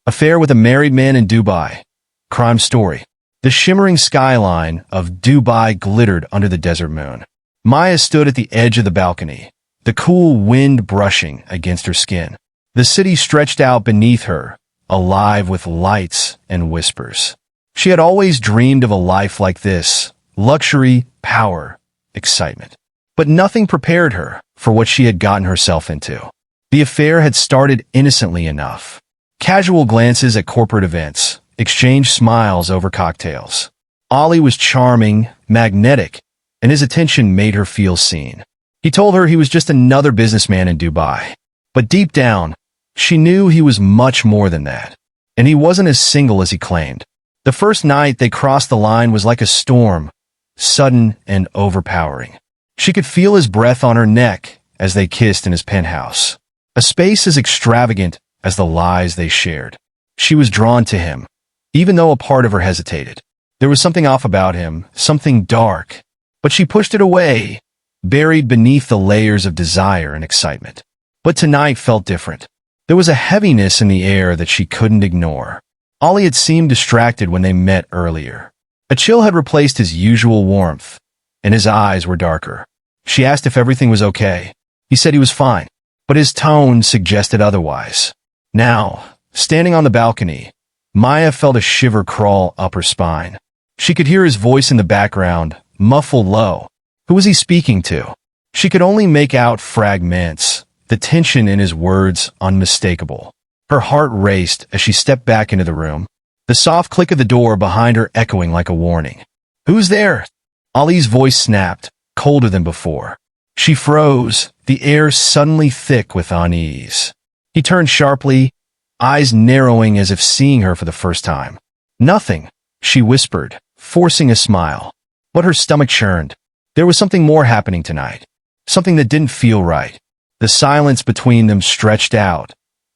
Affair with a married man in Dubai. Crime story. The shimmering skyline of Dubai glittered under the desert moon. Maya stood at the edge of the balcony, the cool wind brushing against her skin. The city stretched out beneath her, alive with lights and whispers. She had always dreamed of a life like this: luxury, power, excitement. But nothing prepared her for what she had gotten herself into. The affair had started innocently enough. Casual glances at corporate events, exchanged smiles over cocktails. Ali was charming, magnetic, and his attention made her feel seen. He told her he was just another businessman in Dubai. But deep down, she knew he was much more than that. And he wasn't as single as he claimed. The first night they crossed the line was like a storm, sudden and overpowering. She could feel his breath on her neck as they kissed in his penthouse. A space as extravagant as the lies they shared. She was drawn to him, even though a part of her hesitated. There was something off about him, something dark. But she pushed it away, buried beneath the layers of desire and excitement. But tonight felt different. There was a heaviness in the air that she couldn't ignore. Ali had seemed distracted when they met earlier. A chill had replaced his usual warmth, and his eyes were darker. She asked if everything was okay. He said he was fine, but his tone suggested otherwise. Now, standing on the balcony, Maya felt a shiver crawl up her spine. She could hear his voice in the background, muffled low. Who was he speaking to? She could only make out fragments, the tension in his words unmistakable. Her heart raced as she stepped back into the room, the soft click of the door behind her echoing like a warning. "Who's there?" Ali's voice snapped, colder than before. She froze, the air suddenly thick with unease. He turned sharply, eyes narrowing as if seeing her for the first time. "Nothing," she whispered, forcing a smile. But her stomach churned. There was something more happening tonight. Something that didn't feel right. The silence between them stretched out,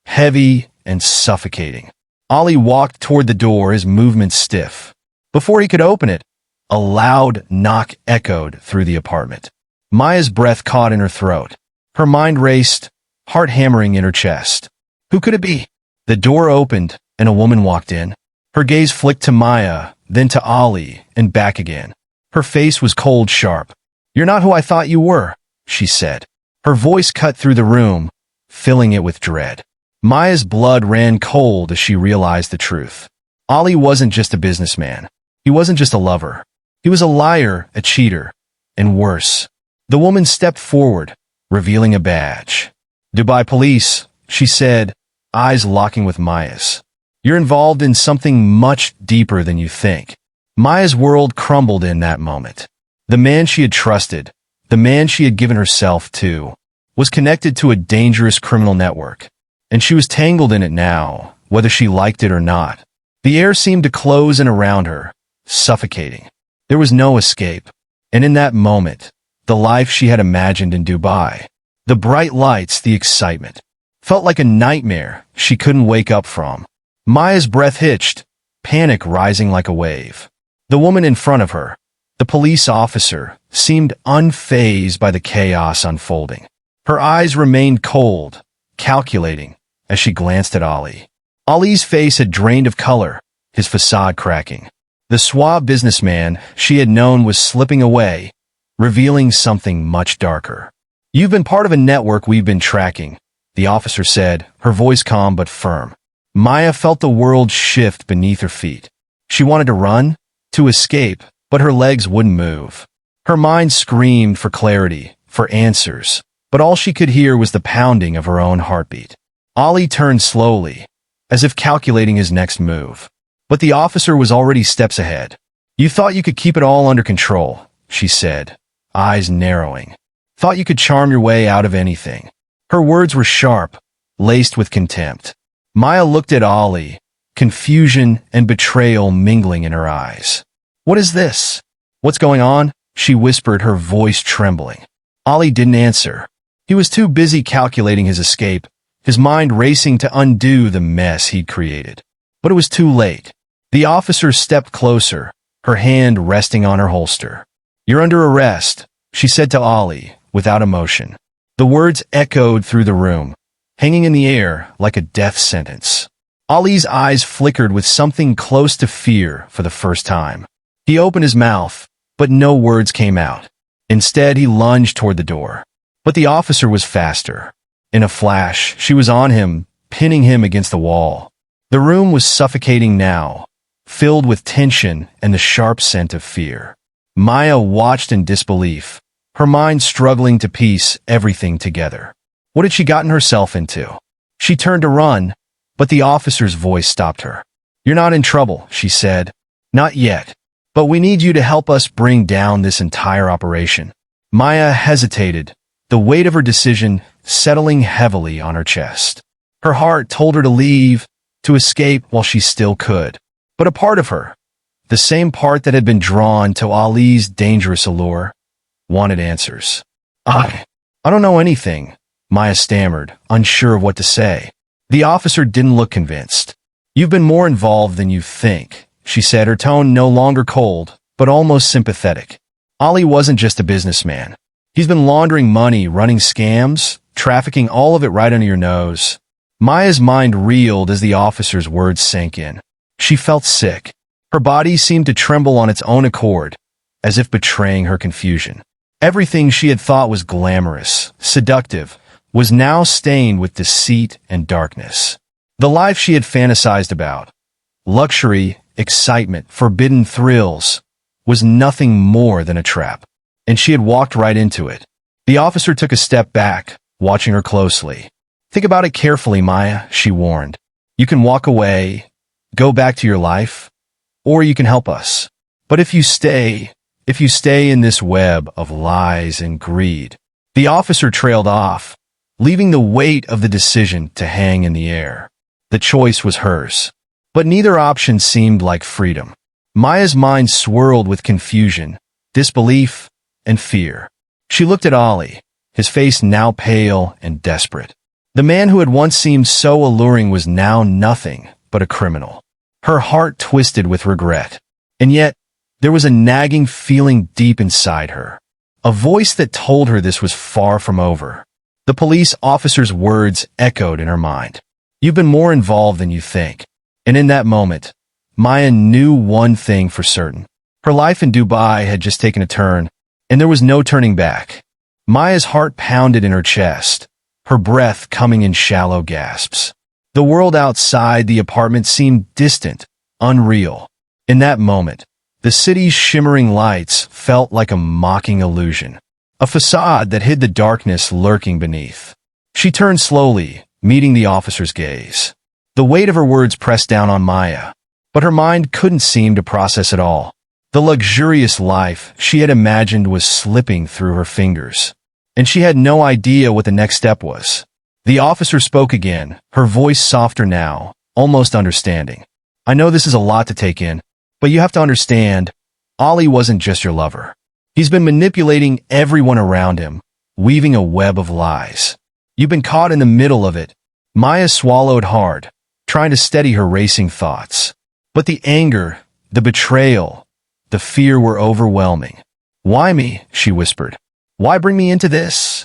heavy and suffocating. Ali walked toward the door, his movements stiff. Before he could open it, a loud knock echoed through the apartment. Maya's breath caught in her throat. Her mind raced, heart hammering in her chest. Who could it be? The door opened, and a woman walked in. Her gaze flicked to Maya, then to Ali, and back again. Her face was cold sharp. "You're not who I thought you were," she said. Her voice cut through the room, filling it with dread. Maya's blood ran cold as she realized the truth. Ali wasn't just a businessman. He wasn't just a lover. He was a liar, a cheater, and worse. The woman stepped forward, revealing a badge. "Dubai Police," she said, eyes locking with Maya's. "You're involved in something much deeper than you think." Maya's world crumbled in that moment. The man she had trusted, the man she had given herself to, was connected to a dangerous criminal network. And she was tangled in it now, whether she liked it or not. The air seemed to close in around her, suffocating. There was no escape. And in that moment, the life she had imagined in Dubai, the bright lights, the excitement, felt like a nightmare she couldn't wake up from. Maya's breath hitched, panic rising like a wave. The woman in front of her, the police officer, seemed unfazed by the chaos unfolding. Her eyes remained cold, calculating, as she glanced at Ali. Ali's face had drained of color, his facade cracking. The suave businessman she had known was slipping away, revealing something much darker. "You've been part of a network we've been tracking," the officer said, her voice calm but firm. Maya felt the world shift beneath her feet. She wanted to run, to escape, but her legs wouldn't move. Her mind screamed for clarity, for answers, but all she could hear was the pounding of her own heartbeat. Ali turned slowly, as if calculating his next move. But the officer was already steps ahead. "You thought you could keep it all under control," she said, eyes narrowing. "Thought you could charm your way out of anything." Her words were sharp, laced with contempt. Maya looked at Ali, confusion and betrayal mingling in her eyes. "What is this? What's going on?" she whispered, her voice trembling. Ali didn't answer. He was too busy calculating his escape, his mind racing to undo the mess he'd created. But it was too late. The officer stepped closer, her hand resting on her holster. "You're under arrest," she said to Ali, without emotion. The words echoed through the room, hanging in the air like a death sentence. Ali's eyes flickered with something close to fear for the first time. He opened his mouth, but no words came out. Instead, he lunged toward the door. But the officer was faster. In a flash, she was on him, pinning him against the wall. The room was suffocating now, filled with tension and the sharp scent of fear. Maya watched in disbelief, her mind struggling to piece everything together. What had she gotten herself into? She turned to run, but the officer's voice stopped her. "You're not in trouble," she said. "Not yet. But we need you to help us bring down this entire operation." Maya hesitated, the weight of her decision settling heavily on her chest. Her heart told her to leave, to escape while she still could. But a part of her, the same part that had been drawn to Ali's dangerous allure, wanted answers. I don't know anything," Maya stammered, unsure of what to say. The officer didn't look convinced. "You've been more involved than you think," she said, her tone no longer cold, but almost sympathetic. "Ali wasn't just a businessman. He's been laundering money, running scams, trafficking, all of it right under your nose." Maya's mind reeled as the officer's words sank in. She felt sick. Her body seemed to tremble on its own accord, as if betraying her confusion. Everything she had thought was glamorous, seductive, was now stained with deceit and darkness. The life she had fantasized about, luxury, excitement, forbidden thrills, was nothing more than a trap, and she had walked right into it. The officer took a step back, watching her closely. "Think about it carefully, Maya," she warned. "You can walk away, go back to your life, or you can help us. But if you stay in this web of lies and greed." The officer trailed off, leaving the weight of the decision to hang in the air. The choice was hers. But neither option seemed like freedom. Maya's mind swirled with confusion, disbelief, and fear. She looked at Ali, his face now pale and desperate. The man who had once seemed so alluring was now nothing but a criminal. Her heart twisted with regret. And yet, there was a nagging feeling deep inside her. A voice that told her this was far from over. The police officer's words echoed in her mind. "You've been more involved than you think." And in that moment, Maya knew one thing for certain. Her life in Dubai had just taken a turn, and there was no turning back. Maya's heart pounded in her chest, her breath coming in shallow gasps. The world outside the apartment seemed distant, unreal. In that moment, the city's shimmering lights felt like a mocking illusion, a facade that hid the darkness lurking beneath. She turned slowly, meeting the officer's gaze. The weight of her words pressed down on Maya, but her mind couldn't seem to process it all. The luxurious life she had imagined was slipping through her fingers, and she had no idea what the next step was. The officer spoke again, her voice softer now, almost understanding. "I know this is a lot to take in, but you have to understand, Ali wasn't just your lover. He's been manipulating everyone around him, weaving a web of lies. You've been caught in the middle of it." Maya swallowed hard, trying to steady her racing thoughts. But the anger, the betrayal, the fear were overwhelming. "Why me?" she whispered. "Why bring me into this?"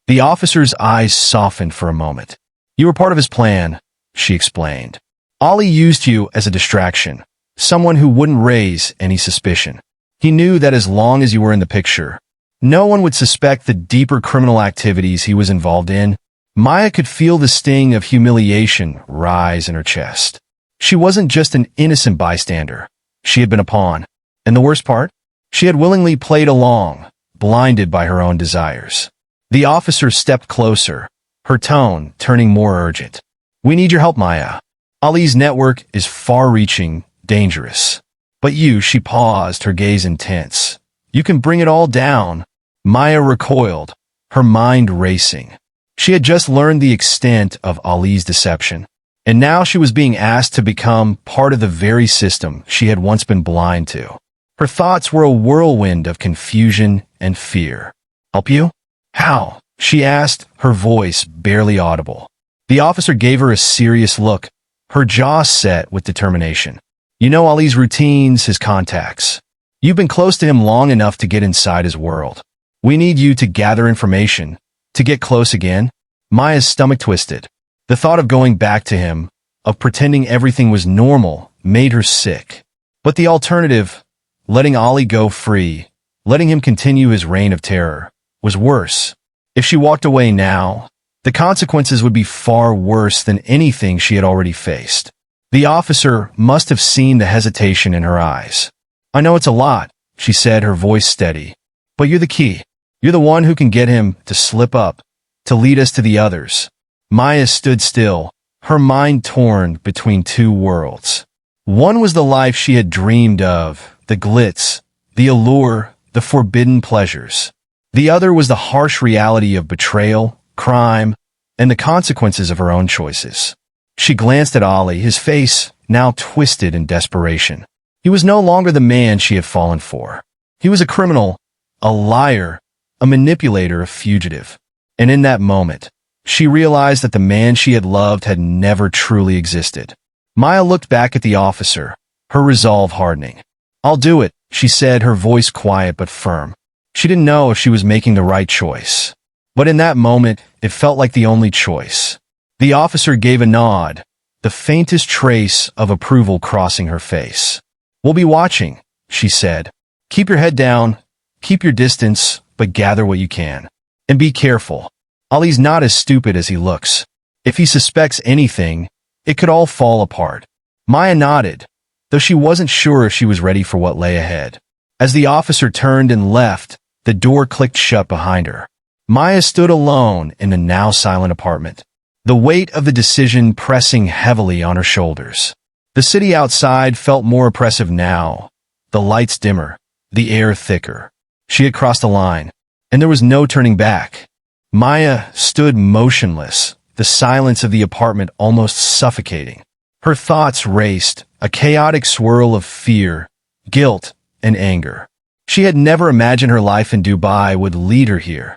The officer's eyes softened for a moment. "You were part of his plan," she explained. "Ali used you as a distraction, someone who wouldn't raise any suspicion. He knew that as long as you were in the picture, no one would suspect the deeper criminal activities he was involved in." Maya could feel the sting of humiliation rise in her chest. She wasn't just an innocent bystander. She had been a pawn. And the worst part? She had willingly played along, blinded by her own desires. The officer stepped closer, her tone turning more urgent. "We need your help, Maya. Ali's network is far-reaching, dangerous. But you," she paused, her gaze intense. "You can bring it all down." Maya recoiled, her mind racing. She had just learned the extent of Ali's deception, and now she was being asked to become part of the very system she had once been blind to. Her thoughts were a whirlwind of confusion and fear. "Help you? How?" she asked, her voice barely audible. The officer gave her a serious look, her jaw set with determination. "You know Ali's routines, his contacts. You've been close to him long enough to get inside his world. We need you to gather information, to get close again." Maya's stomach twisted. The thought of going back to him, of pretending everything was normal, made her sick. But the alternative, letting Ollie go free, letting him continue his reign of terror, was worse. If she walked away now, the consequences would be far worse than anything she had already faced. The officer must have seen the hesitation in her eyes. "I know it's a lot," she said, her voice steady. "But you're the key. You're the one who can get him to slip up, to lead us to the others." Maya stood still, her mind torn between two worlds. One was the life she had dreamed of, the glitz, the allure, the forbidden pleasures. The other was the harsh reality of betrayal, crime, and the consequences of her own choices. She glanced at Ollie, his face now twisted in desperation. He was no longer the man she had fallen for. He was a criminal, a liar, a manipulator, a fugitive. And in that moment, she realized that the man she had loved had never truly existed. Maya looked back at the officer, her resolve hardening. "I'll do it," she said, her voice quiet but firm. She didn't know if she was making the right choice. But in that moment, it felt like the only choice. The officer gave a nod, the faintest trace of approval crossing her face. "We'll be watching," she said. "Keep your head down, keep your distance, but gather what you can. And be careful. Ollie's not as stupid as he looks. If he suspects anything, it could all fall apart." Maya nodded, though she wasn't sure if she was ready for what lay ahead. As the officer turned and left, the door clicked shut behind her. Maya stood alone in the now silent apartment, the weight of the decision pressing heavily on her shoulders. The city outside felt more oppressive now, the lights dimmer, the air thicker. She had crossed a line, and there was no turning back. Maya stood motionless, the silence of the apartment almost suffocating. Her thoughts raced, a chaotic swirl of fear, guilt, and anger. She had never imagined her life in Dubai would lead her here,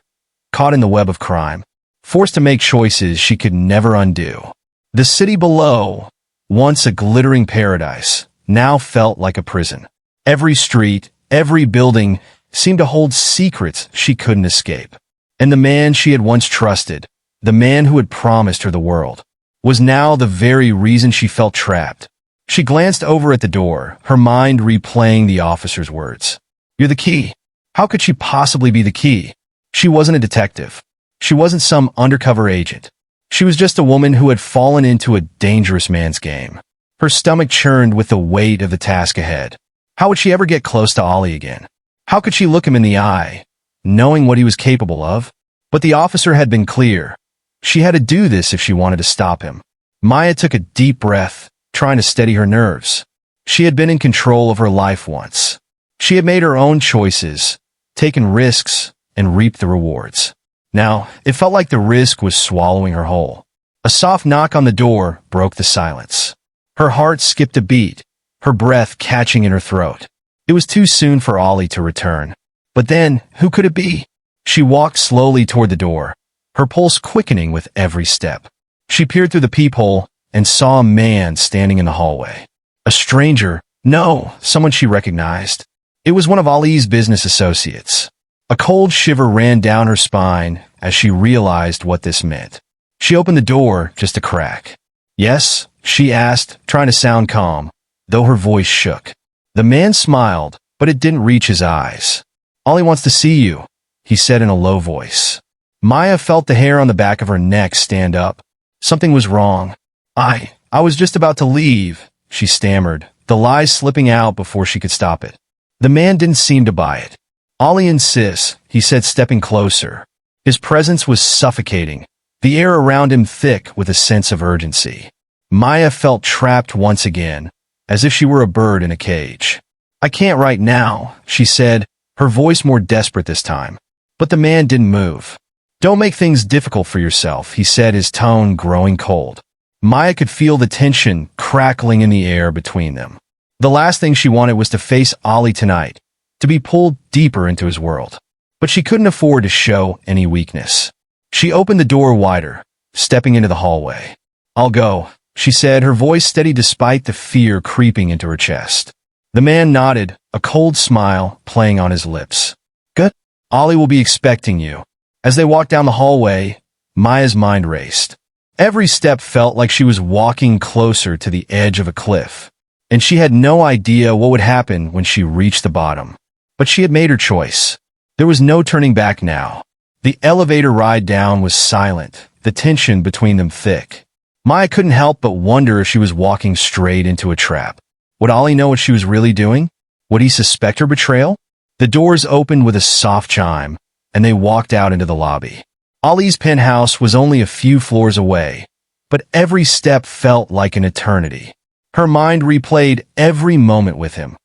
caught in the web of crime, forced to make choices she could never undo. The city below, once a glittering paradise, now felt like a prison. Every street, every building seemed to hold secrets she couldn't escape. And the man she had once trusted, the man who had promised her the world, was now the very reason she felt trapped. She glanced over at the door, her mind replaying the officer's words. "You're the key." How could she possibly be the key? She wasn't a detective. She wasn't some undercover agent. She was just a woman who had fallen into a dangerous man's game. Her stomach churned with the weight of the task ahead. How would she ever get close to Ollie again? How could she look him in the eye, knowing what he was capable of? But the officer had been clear. She had to do this if she wanted to stop him. Maya took a deep breath, trying to steady her nerves. She had been in control of her life once. She had made her own choices, taken risks, and reaped the rewards. Now, it felt like the risk was swallowing her whole. A soft knock on the door broke the silence. Her heart skipped a beat, her breath catching in her throat. It was too soon for Ollie to return. But then, who could it be? She walked slowly toward the door, her pulse quickening with every step. She peered through the peephole and saw a man standing in the hallway. A stranger? No, someone she recognized. It was one of Ollie's business associates. A cold shiver ran down her spine as she realized what this meant. She opened the door just a crack. "Yes?" she asked, trying to sound calm, though her voice shook. The man smiled, but it didn't reach his eyes. "Ollie wants to see you," he said in a low voice. Maya felt the hair on the back of her neck stand up. Something was wrong. I was just about to leave," she stammered, the lies slipping out before she could stop it. The man didn't seem to buy it. "Ollie insists," he said, stepping closer. His presence was suffocating, the air around him thick with a sense of urgency. Maya felt trapped once again, as if she were a bird in a cage. "I can't right now," she said, her voice more desperate this time. But the man didn't move. "Don't make things difficult for yourself," he said, his tone growing cold. Maya could feel the tension crackling in the air between them. The last thing she wanted was to face Ollie tonight, to be pulled deeper into his world. But she couldn't afford to show any weakness. She opened the door wider, stepping into the hallway. "I'll go," she said, her voice steady despite the fear creeping into her chest. The man nodded, a cold smile playing on his lips. "Good. Ollie will be expecting you." As they walked down the hallway, Maya's mind raced. Every step felt like she was walking closer to the edge of a cliff, and she had no idea what would happen when she reached the bottom. But she had made her choice. There was no turning back now. The elevator ride down was silent, the tension between them thick. Maya couldn't help but wonder if she was walking straight into a trap. Would Ollie know what she was really doing? Would he suspect her betrayal? The doors opened with a soft chime, and they walked out into the lobby. Ollie's penthouse was only a few floors away, but every step felt like an eternity. Her mind replayed every moment with him.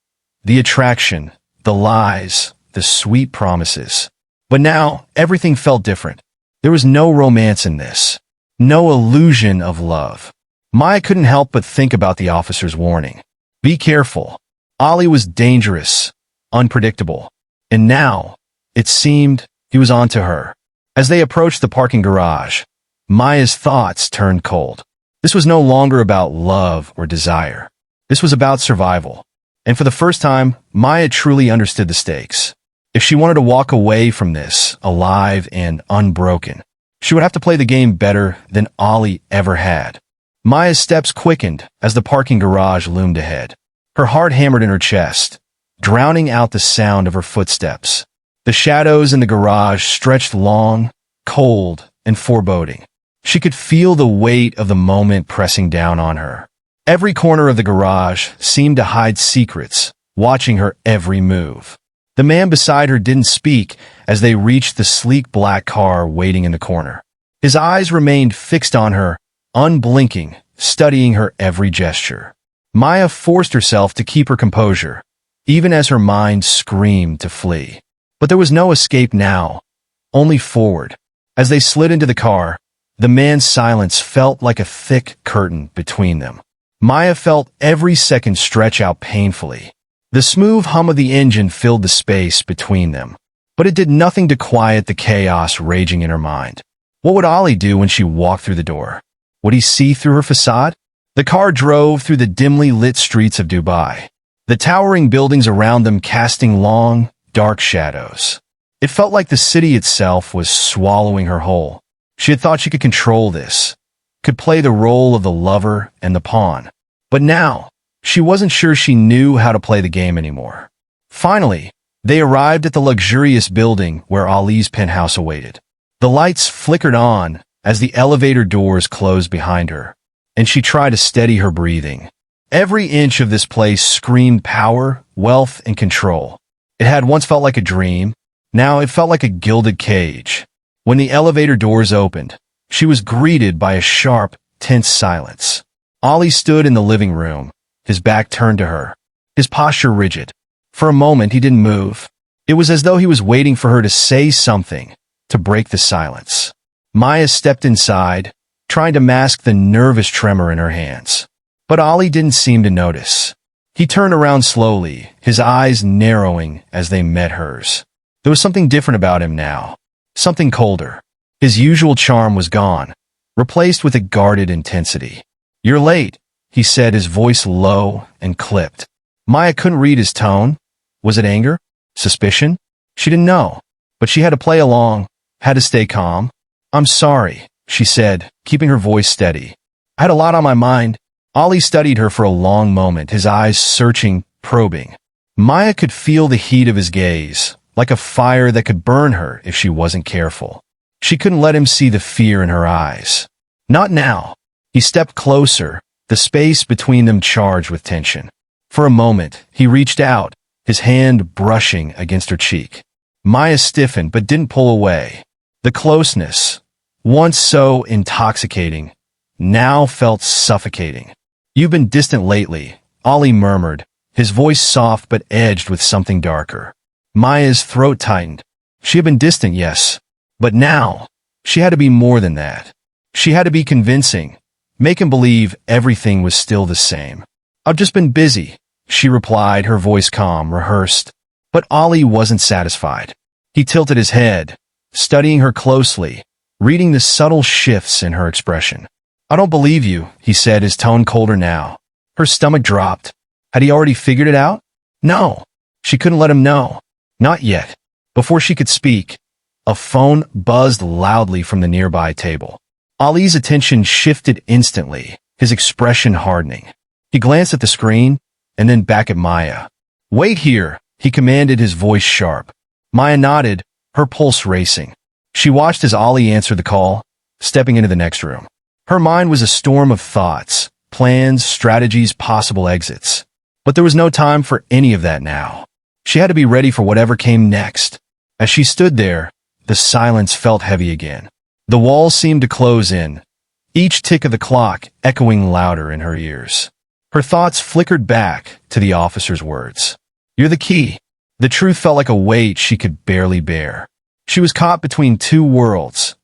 The attraction, the lies, the sweet promises. But now, everything felt different. There was no romance in this. No illusion of love. Maya couldn't help but think about the officer's warning. Be careful. Ollie was dangerous, unpredictable. And now, it seemed, he was onto her. As they approached the parking garage, Maya's thoughts turned cold. This was no longer about love or desire. This was about survival. And for the first time, Maya truly understood the stakes. If she wanted to walk away from this, alive and unbroken, she would have to play the game better than Ollie ever had. Maya's steps quickened as the parking garage loomed ahead. Her heart hammered in her chest, drowning out the sound of her footsteps. The shadows in the garage stretched long, cold, and foreboding. She could feel the weight of the moment pressing down on her. Every corner of the garage seemed to hide secrets, watching her every move. The man beside her didn't speak as they reached the sleek black car waiting in the corner. His eyes remained fixed on her, unblinking, studying her every gesture. Maya forced herself to keep her composure, even as her mind screamed to flee. But there was no escape now, only forward. As they slid into the car, the man's silence felt like a thick curtain between them. Maya felt every second stretch out painfully. The smooth hum of the engine filled the space between them, but it did nothing to quiet the chaos raging in her mind. What would Ollie do when she walked through the door? Would he see through her facade? The car drove through the dimly lit streets of Dubai, the towering buildings around them casting long, dark shadows. It felt like the city itself was swallowing her whole. She had thought she could control this, could play the role of the lover and the pawn. But now, she wasn't sure she knew how to play the game anymore. Finally, they arrived at the luxurious building where Ollie's penthouse awaited. The lights flickered on as the elevator doors closed behind her, and she tried to steady her breathing. Every inch of this place screamed power, wealth, and control. It had once felt like a dream. Now it felt like a gilded cage. When the elevator doors opened, she was greeted by a sharp, tense silence. Ollie stood in the living room, his back turned to her, his posture rigid. For a moment, he didn't move. It was as though he was waiting for her to say something, to break the silence. Maya stepped inside, trying to mask the nervous tremor in her hands. But Ollie didn't seem to notice. He turned around slowly, his eyes narrowing as they met hers. There was something different about him now, something colder. His usual charm was gone, replaced with a guarded intensity. "You're late," he said, his voice low and clipped. Maya couldn't read his tone. Was it anger? Suspicion? She didn't know, but she had to play along, had to stay calm. "I'm sorry," she said, keeping her voice steady. "I had a lot on my mind." Ollie studied her for a long moment, his eyes searching, probing. Maya could feel the heat of his gaze, like a fire that could burn her if she wasn't careful. She couldn't let him see the fear in her eyes. Not now. He stepped closer, the space between them charged with tension. For a moment, he reached out, his hand brushing against her cheek. Maya stiffened but didn't pull away. The closeness, once so intoxicating, now felt suffocating. "You've been distant lately," Ollie murmured, his voice soft but edged with something darker. Maya's throat tightened. She had been distant, yes, but now, she had to be more than that. She had to be convincing, make him believe everything was still the same. "I've just been busy," she replied, her voice calm, rehearsed. But Ollie wasn't satisfied. He tilted his head, studying her closely, reading the subtle shifts in her expression. "I don't believe you," he said, his tone colder now. Her stomach dropped. Had he already figured it out? No. She couldn't let him know. Not yet. Before she could speak, a phone buzzed loudly from the nearby table. Ali's attention shifted instantly, his expression hardening. He glanced at the screen, and then back at Maya. "Wait here," he commanded, his voice sharp. Maya nodded, her pulse racing. She watched as Ali answered the call, stepping into the next room. Her mind was a storm of thoughts, plans, strategies, possible exits. But there was no time for any of that now. She had to be ready for whatever came next. As she stood there, the silence felt heavy again. The walls seemed to close in, each tick of the clock echoing louder in her ears. Her thoughts flickered back to the officer's words. "You're the key." The truth felt like a weight she could barely bear. She was caught between two worlds,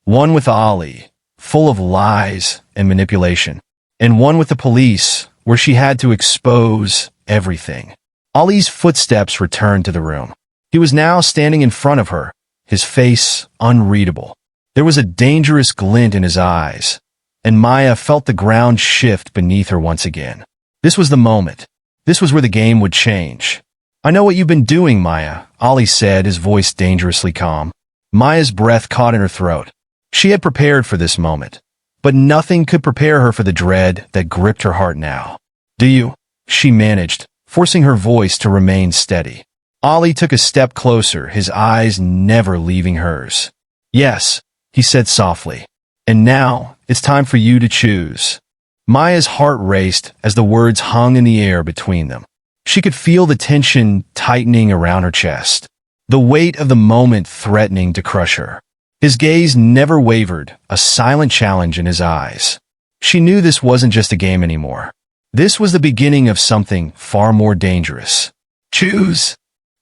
one with Ali, full of lies and manipulation, and one with the police, where she had to expose everything. Ali's footsteps returned to the room. He was now standing in front of her, his face unreadable. There was a dangerous glint in his eyes, and Maya felt the ground shift beneath her once again. This was the moment. This was where the game would change. "I know what you've been doing, Maya," Ali said, his voice dangerously calm. Maya's breath caught in her throat. She had prepared for this moment, but nothing could prepare her for the dread that gripped her heart now. "Do you?" she managed, forcing her voice to remain steady. Ali took a step closer, his eyes never leaving hers. "Yes," he said softly. "And now, it's time for you to choose." Maya's heart raced as the words hung in the air between them. She could feel the tension tightening around her chest, the weight of the moment threatening to crush her. His gaze never wavered, a silent challenge in his eyes. She knew this wasn't just a game anymore. This was the beginning of something far more dangerous. "Choose,"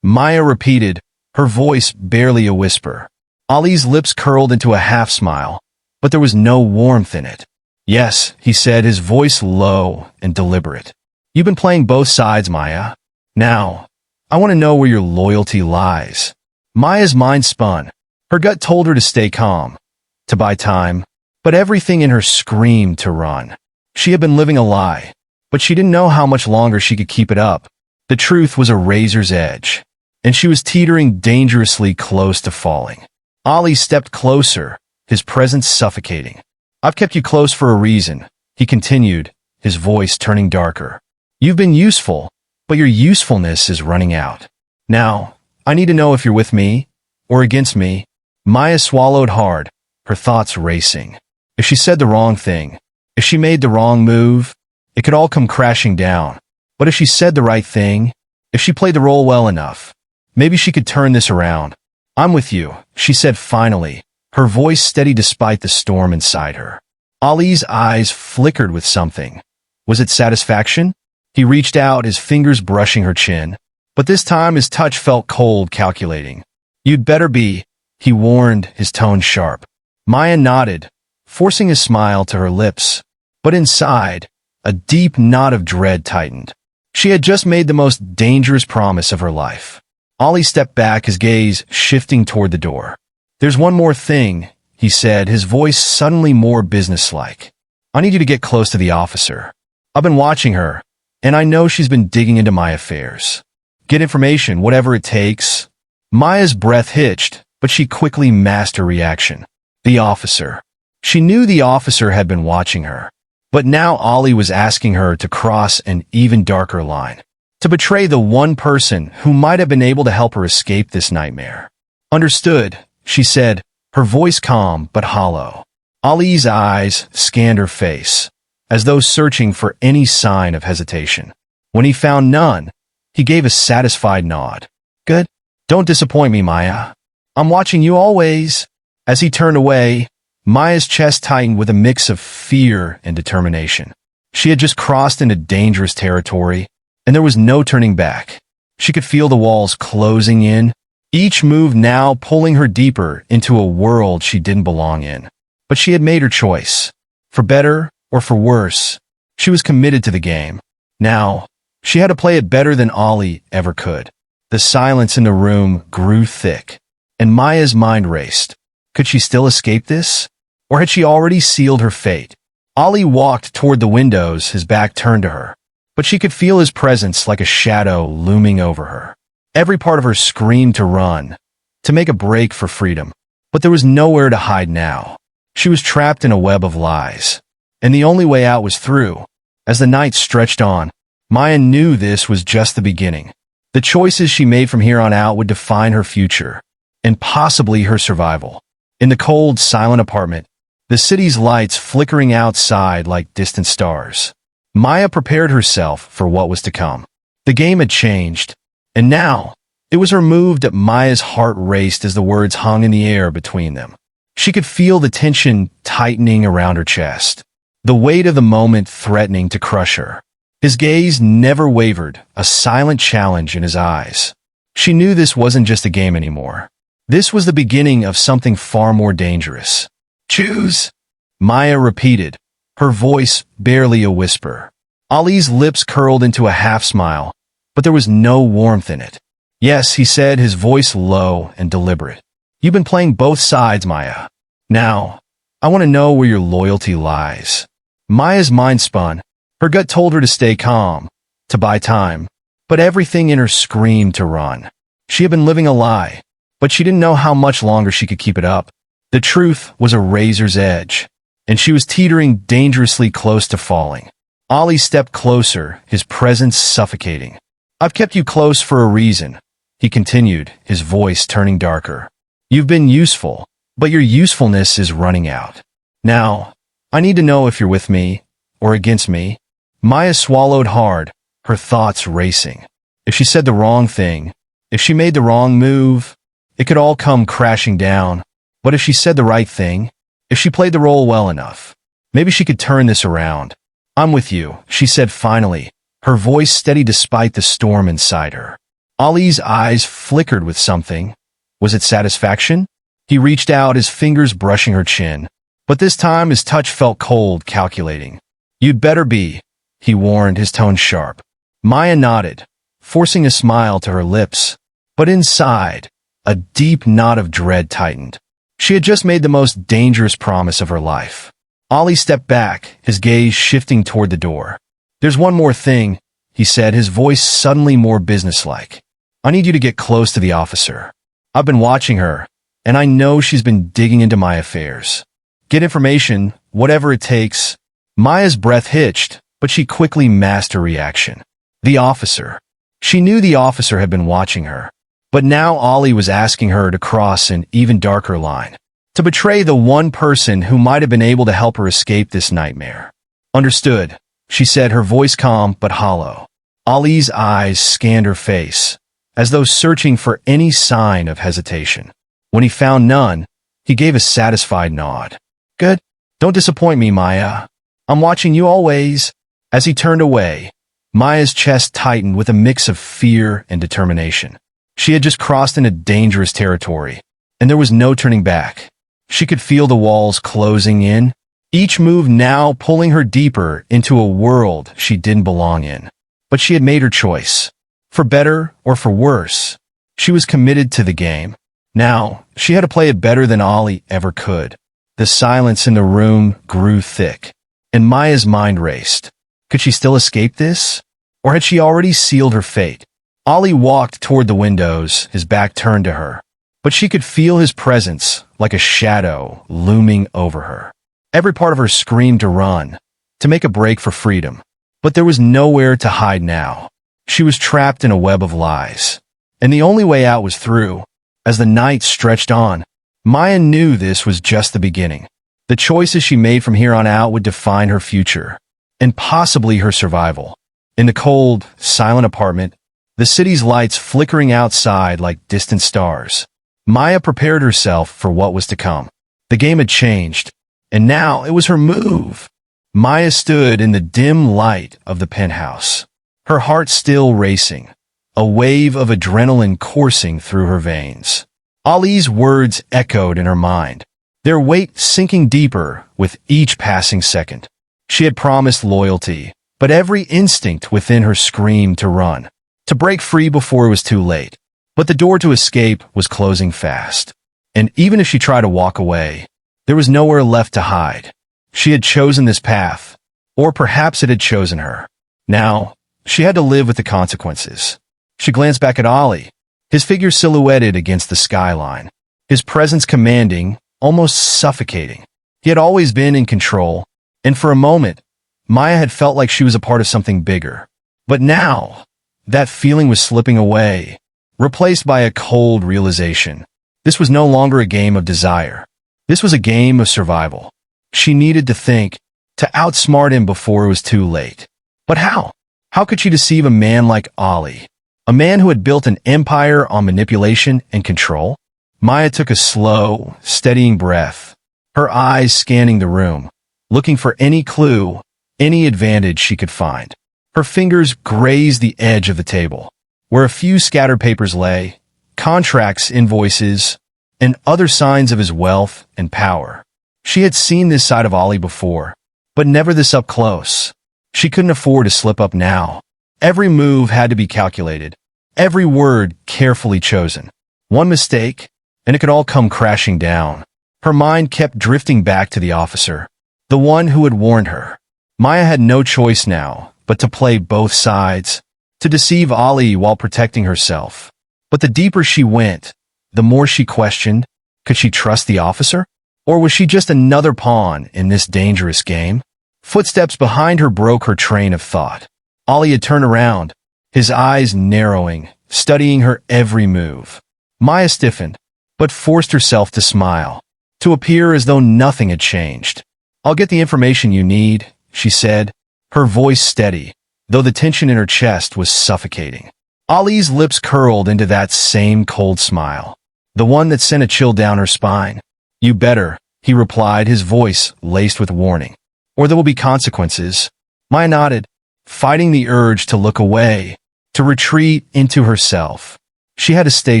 Maya repeated, her voice barely a whisper. Ali's lips curled into a half-smile, but there was no warmth in it. "Yes," he said, his voice low and deliberate. "You've been playing both sides, Maya. Now, I want to know where your loyalty lies." Maya's mind spun. Her gut told her to stay calm, to buy time, but everything in her screamed to run. She had been living a lie, but she didn't know how much longer she could keep it up. The truth was a razor's edge, and she was teetering dangerously close to falling. Ali stepped closer, his presence suffocating. "I've kept you close for a reason," he continued, his voice turning darker. "You've been useful, but your usefulness is running out. Now, I need to know if you're with me or against me." Maya swallowed hard, her thoughts racing. If she said the wrong thing, if she made the wrong move, it could all come crashing down. But if she said the right thing, if she played the role well enough, maybe she could turn this around. "I'm with you," she said finally, her voice steady despite the storm inside her. Ali's eyes flickered with something. Was it satisfaction? He reached out, his fingers brushing her chin, but this time his touch felt cold, calculating. "You'd better be," he warned, his tone sharp. Maya nodded, forcing a smile to her lips, but inside, a deep knot of dread tightened. She had just made the most dangerous promise of her life. Ali stepped back, his gaze shifting toward the door. "There's one more thing," he said, his voice suddenly more businesslike. "I need you to get close to the officer. I've been watching her, and I know she's been digging into my affairs. Get information, whatever it takes." Maya's breath hitched, but she quickly masked her reaction. The officer. She knew the officer had been watching her, but now Ali was asking her to cross an even darker line, to betray the one person who might have been able to help her escape this nightmare. "Understood," she said, her voice calm but hollow. Ali's eyes scanned her face, as though searching for any sign of hesitation. When he found none, he gave a satisfied nod. "Good. Don't disappoint me, Maya. I'm watching you always." As he turned away, Maya's chest tightened with a mix of fear and determination. She had just crossed into dangerous territory, and there was no turning back. She could feel the walls closing in, each move now pulling her deeper into a world she didn't belong in. But she had made her choice. For better or for worse, she was committed to the game. Now, she had to play it better than Ali ever could. The silence in the room grew thick, and Maya's mind raced. Could she still escape this? Or had she already sealed her fate? Ali walked toward the windows, his back turned to her, but she could feel his presence like a shadow looming over her. Every part of her screamed to run, to make a break for freedom, but there was nowhere to hide now. She was trapped in a web of lies, and the only way out was through. As the night stretched on, Maya knew this was just the beginning. The choices she made from here on out would define her future, and possibly her survival. In the cold, silent apartment, the city's lights flickering outside like distant stars, Maya prepared herself for what was to come. The game had changed, and now it was her move that Maya's heart raced as the words hung in the air between them. She could feel the tension tightening around her chest, the weight of the moment threatening to crush her. His gaze never wavered, a silent challenge in his eyes. She knew this wasn't just a game anymore. This was the beginning of something far more dangerous. Choose, Maya repeated, her voice barely a whisper. Ali's lips curled into a half-smile, but there was no warmth in it. Yes, he said, his voice low and deliberate. You've been playing both sides, Maya. Now, I want to know where your loyalty lies. Maya's mind spun. Her gut told her to stay calm, to buy time, but everything in her screamed to run. She had been living a lie, but she didn't know how much longer she could keep it up. The truth was a razor's edge, and she was teetering dangerously close to falling. Ali stepped closer, his presence suffocating. I've kept you close for a reason, he continued, his voice turning darker. You've been useful, but your usefulness is running out. Now, I need to know if you're with me or against me. Maya swallowed hard, her thoughts racing. If she said the wrong thing, if she made the wrong move, it could all come crashing down. But if she said the right thing, if she played the role well enough, maybe she could turn this around. I'm with you, she said finally, her voice steady despite the storm inside her. Ali's eyes flickered with something. Was it satisfaction? He reached out, his fingers brushing her chin, but this time his touch felt cold, calculating. You'd better be, he warned, his tone sharp. Maya nodded, forcing a smile to her lips, but inside, a deep knot of dread tightened. She had just made the most dangerous promise of her life. Ali stepped back, his gaze shifting toward the door. There's one more thing, he said, his voice suddenly more businesslike. I need you to get close to the officer. I've been watching her, and I know she's been digging into my affairs. Get information, whatever it takes. Maya's breath hitched, but she quickly masked her reaction. The officer. She knew the officer had been watching her. But now Ali was asking her to cross an even darker line, to betray the one person who might have been able to help her escape this nightmare. Understood, she said, her voice calm but hollow. Ali's eyes scanned her face, as though searching for any sign of hesitation. When he found none, he gave a satisfied nod. Good. Don't disappoint me, Maya. I'm watching you always. As he turned away, Maya's chest tightened with a mix of fear and determination. She had just crossed into dangerous territory, and there was no turning back. She could feel the walls closing in, each move now pulling her deeper into a world she didn't belong in. But she had made her choice. For better or for worse, she was committed to the game. Now, she had to play it better than Ali ever could. The silence in the room grew thick, and Maya's mind raced. Could she still escape this? Or had she already sealed her fate? Ali walked toward the windows, his back turned to her, but she could feel his presence like a shadow looming over her. Every part of her screamed to run, to make a break for freedom. But there was nowhere to hide now. She was trapped in a web of lies, and the only way out was through. As the night stretched on, Maya knew this was just the beginning. The choices she made from here on out would define her future, and possibly her survival. In the cold, silent apartment, the city's lights flickering outside like distant stars, Maya prepared herself for what was to come. The game had changed, and now it was her move. Maya stood in the dim light of the penthouse, her heart still racing, a wave of adrenaline coursing through her veins. Ali's words echoed in her mind, their weight sinking deeper with each passing second. She had promised loyalty, but every instinct within her screamed to run, to break free before it was too late. But the door to escape was closing fast, and even if she tried to walk away, there was nowhere left to hide. She had chosen this path, or perhaps it had chosen her. Now, she had to live with the consequences. She glanced back at Ali, his figure silhouetted against the skyline, his presence commanding, almost suffocating. He had always been in control, and for a moment, Maya had felt like she was a part of something bigger. But now, that feeling was slipping away, replaced by a cold realization. This was no longer a game of desire. This was a game of survival. She needed to think, to outsmart him before it was too late. But how? How could she deceive a man like Ali? A man who had built an empire on manipulation and control? Maya took a slow, steadying breath, her eyes scanning the room, looking for any clue, any advantage she could find. Her fingers grazed the edge of the table, where a few scattered papers lay, contracts, invoices, and other signs of his wealth and power. She had seen this side of Ali before, but never this up close. She couldn't afford to slip up now. Every move had to be calculated, every word carefully chosen. One mistake, and it could all come crashing down. Her mind kept drifting back to the officer, the one who had warned her. Maya had no choice now but to play both sides, to deceive Ali while protecting herself. But the deeper she went, the more she questioned, could she trust the officer? Or was she just another pawn in this dangerous game? Footsteps behind her broke her train of thought. Ali had turned around, his eyes narrowing, studying her every move. Maya stiffened, but forced herself to smile, to appear as though nothing had changed. "I'll get the information you need," she said, her voice steady, though the tension in her chest was suffocating. Ali's lips curled into that same cold smile, the one that sent a chill down her spine. "You better," he replied, his voice laced with warning, "or there will be consequences." Maya nodded, fighting the urge to look away, to retreat into herself. She had to stay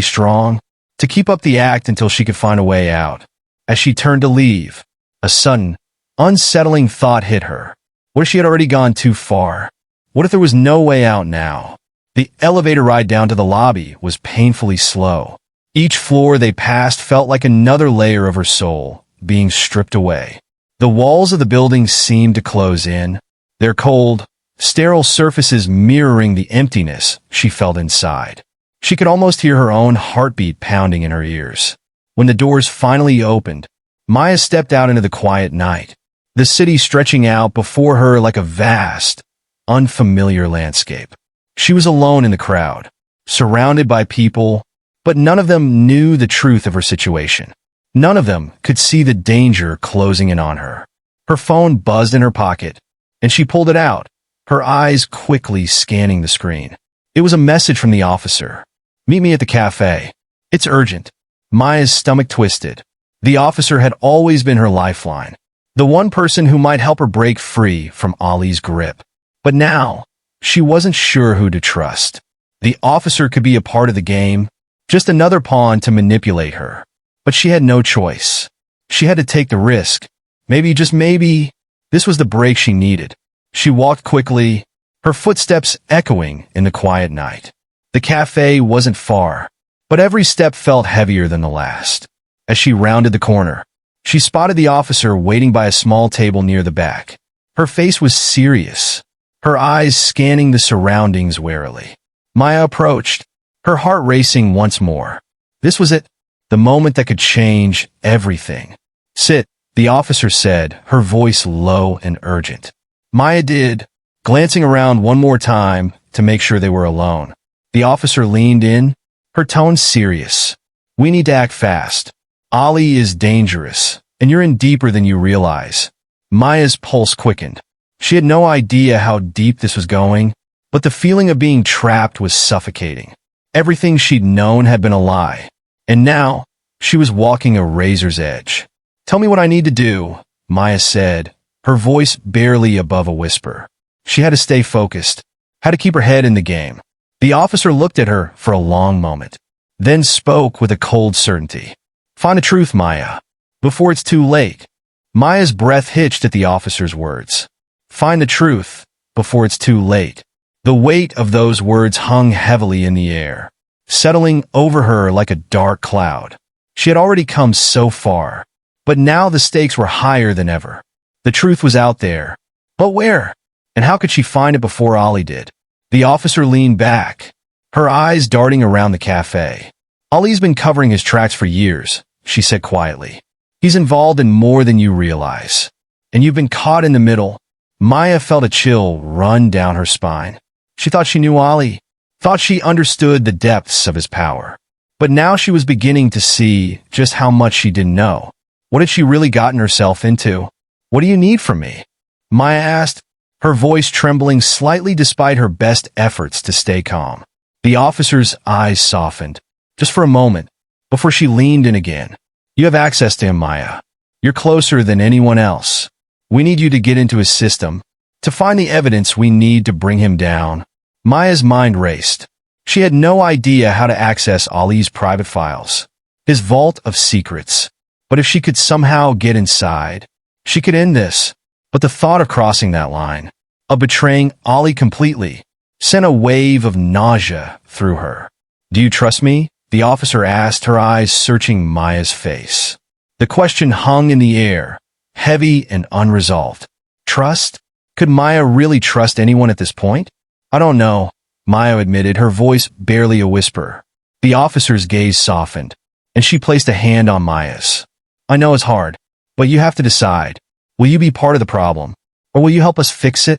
strong, to keep up the act until she could find a way out. As she turned to leave, a sudden, unsettling thought hit her. What if she had already gone too far? What if there was no way out now? The elevator ride down to the lobby was painfully slow. Each floor they passed felt like another layer of her soul being stripped away. The walls of the building seemed to close in, their cold, sterile surfaces mirroring the emptiness she felt inside. She could almost hear her own heartbeat pounding in her ears. When the doors finally opened, Maya stepped out into the quiet night, the city stretching out before her like a vast, unfamiliar landscape. She was alone in the crowd, surrounded by people, but none of them knew the truth of her situation. None of them could see the danger closing in on her. Her phone buzzed in her pocket, and she pulled it out, her eyes quickly scanning the screen. It was a message from the officer. "Meet me at the cafe. It's urgent." Maya's stomach twisted. The officer had always been her lifeline, the one person who might help her break free from Ali's grip. But now, she wasn't sure who to trust. The officer could be a part of the game, just another pawn to manipulate her. But she had no choice. She had to take the risk. Maybe, just maybe, this was the break she needed. She walked quickly, her footsteps echoing in the quiet night. The cafe wasn't far, but every step felt heavier than the last. As she rounded the corner, she spotted the officer waiting by a small table near the back. Her face was serious, her eyes scanning the surroundings warily. Maya approached, her heart racing once more. This was it, the moment that could change everything. "Sit," the officer said, her voice low and urgent. Maya did, glancing around one more time to make sure they were alone. The officer leaned in, her tone serious. "We need to act fast. Ali is dangerous, and you're in deeper than you realize." Maya's pulse quickened. She had no idea how deep this was going, but the feeling of being trapped was suffocating. Everything she'd known had been a lie, and now she was walking a razor's edge. "Tell me what I need to do," Maya said, her voice barely above a whisper. She had to stay focused, had to keep her head in the game. The officer looked at her for a long moment, then spoke with a cold certainty. "Find the truth, Maya, before it's too late." Maya's breath hitched at the officer's words. "Find the truth, before it's too late." The weight of those words hung heavily in the air, settling over her like a dark cloud. She had already come so far, but now the stakes were higher than ever. The truth was out there, but where? And how could she find it before Ali did? The officer leaned back, her eyes darting around the cafe. "Ali's been covering his tracks for years," she said quietly. He's involved in more than you realize. And you've been caught in the middle. Maya felt a chill run down her spine. She thought she knew Ali, thought she understood the depths of his power. But now she was beginning to see just how much she didn't know. What had she really gotten herself into? What do you need from me? Maya asked, her voice trembling slightly despite her best efforts to stay calm. The officer's eyes softened, just for a moment, before she leaned in again. You have access to him, Maya. You're closer than anyone else. We need you to get into his system, to find the evidence we need to bring him down. Maya's mind raced. She had no idea how to access Ali's private files, his vault of secrets. But if she could somehow get inside, she could end this. But the thought of crossing that line, of betraying Ali completely, sent a wave of nausea through her. Do you trust me? The officer asked, her eyes searching Maya's face. The question hung in the air, heavy and unresolved. Trust? Could Maya really trust anyone at this point? I don't know, Maya admitted, her voice barely a whisper. The officer's gaze softened, and she placed a hand on Maya's. I know it's hard, but you have to decide. Will you be part of the problem, or will you help us fix it?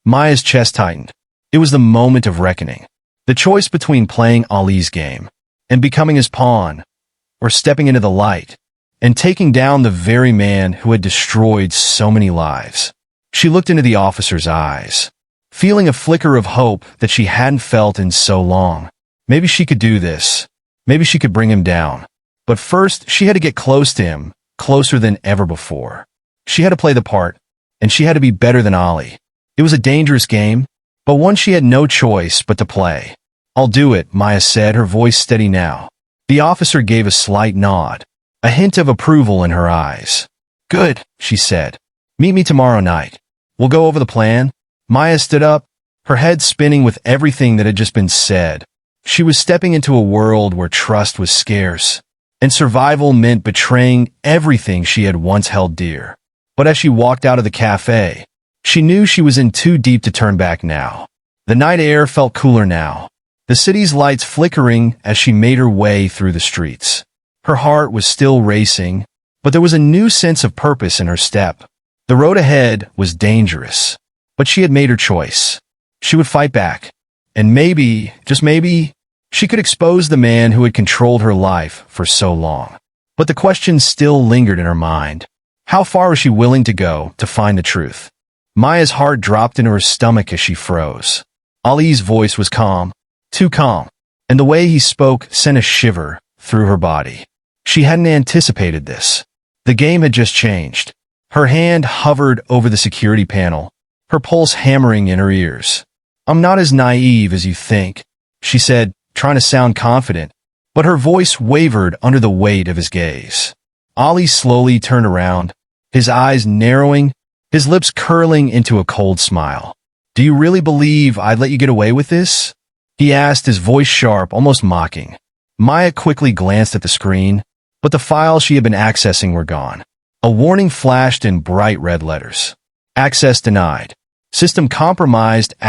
Maya's chest tightened. It was the moment of reckoning. The choice between playing Ali's game and becoming his pawn, or stepping into the light and taking down the very man who had destroyed so many lives. She looked into the officer's eyes, feeling a flicker of hope that she hadn't felt in so long. Maybe she could do this. Maybe she could bring him down. But first, she had to get close to him, closer than ever before. She had to play the part, and she had to be better than Ali. It was a dangerous game, but one she had no choice but to play. I'll do it, Maya said, her voice steady now. The officer gave a slight nod, a hint of approval in her eyes. Good, she said. Meet me tomorrow night. We'll go over the plan. Maya stood up, her head spinning with everything that had just been said. She was stepping into a world where trust was scarce, and survival meant betraying everything she had once held dear. But as she walked out of the cafe, she knew she was in too deep to turn back now. The night air felt cooler now, the city's lights flickering as she made her way through the streets. Her heart was still racing, but there was a new sense of purpose in her step. The road ahead was dangerous, but she had made her choice. She would fight back, and maybe, just maybe, she could expose the man who had controlled her life for so long. But the question still lingered in her mind. How far was she willing to go to find the truth? Maya's heart dropped into her stomach as she froze. Ali's voice was calm, too calm, and the way he spoke sent a shiver through her body. She hadn't anticipated this. The game had just changed. Her hand hovered over the security panel, her pulse hammering in her ears. I'm not as naive as you think, she said, trying to sound confident, but her voice wavered under the weight of his gaze. Ali slowly turned around, his eyes narrowing, his lips curling into a cold smile. Do you really believe I'd let you get away with this? He asked, his voice sharp, almost mocking. Maya quickly glanced at the screen, but the files she had been accessing were gone. A warning flashed in bright red letters. Access denied. System compromised ***.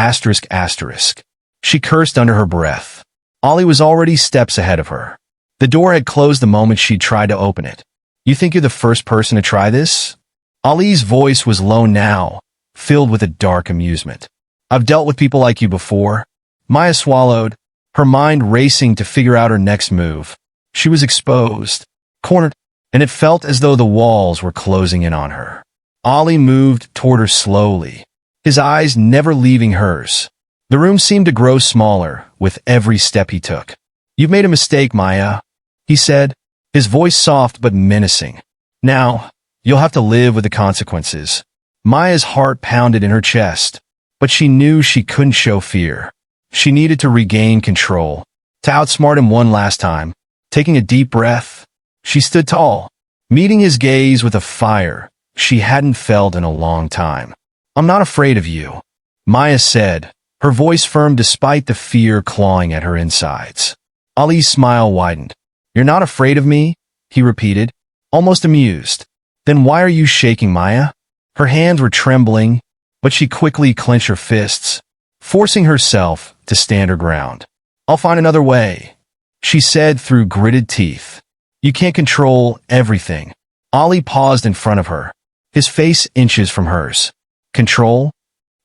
She cursed under her breath. Ali was already steps ahead of her. The door had closed the moment she'd tried to open it. You think you're the first person to try this? Ali's voice was low now, filled with a dark amusement. I've dealt with people like you before. Maya swallowed, her mind racing to figure out her next move. She was exposed, cornered, and it felt as though the walls were closing in on her. Ali moved toward her slowly, his eyes never leaving hers. The room seemed to grow smaller with every step he took. You've made a mistake, Maya, he said, his voice soft but menacing. Now, you'll have to live with the consequences. Maya's heart pounded in her chest, but she knew she couldn't show fear. She needed to regain control, to outsmart him one last time. Taking a deep breath, she stood tall, meeting his gaze with a fire she hadn't felt in a long time. I'm not afraid of you, Maya said, her voice firm despite the fear clawing at her insides. Ali's smile widened. You're not afraid of me? He repeated, almost amused. Then why are you shaking, Maya? Her hands were trembling, but she quickly clenched her fists, forcing herself to stand her ground. I'll find another way, she said through gritted teeth. You can't control everything. Ali paused in front of her, his face inches from hers. Control?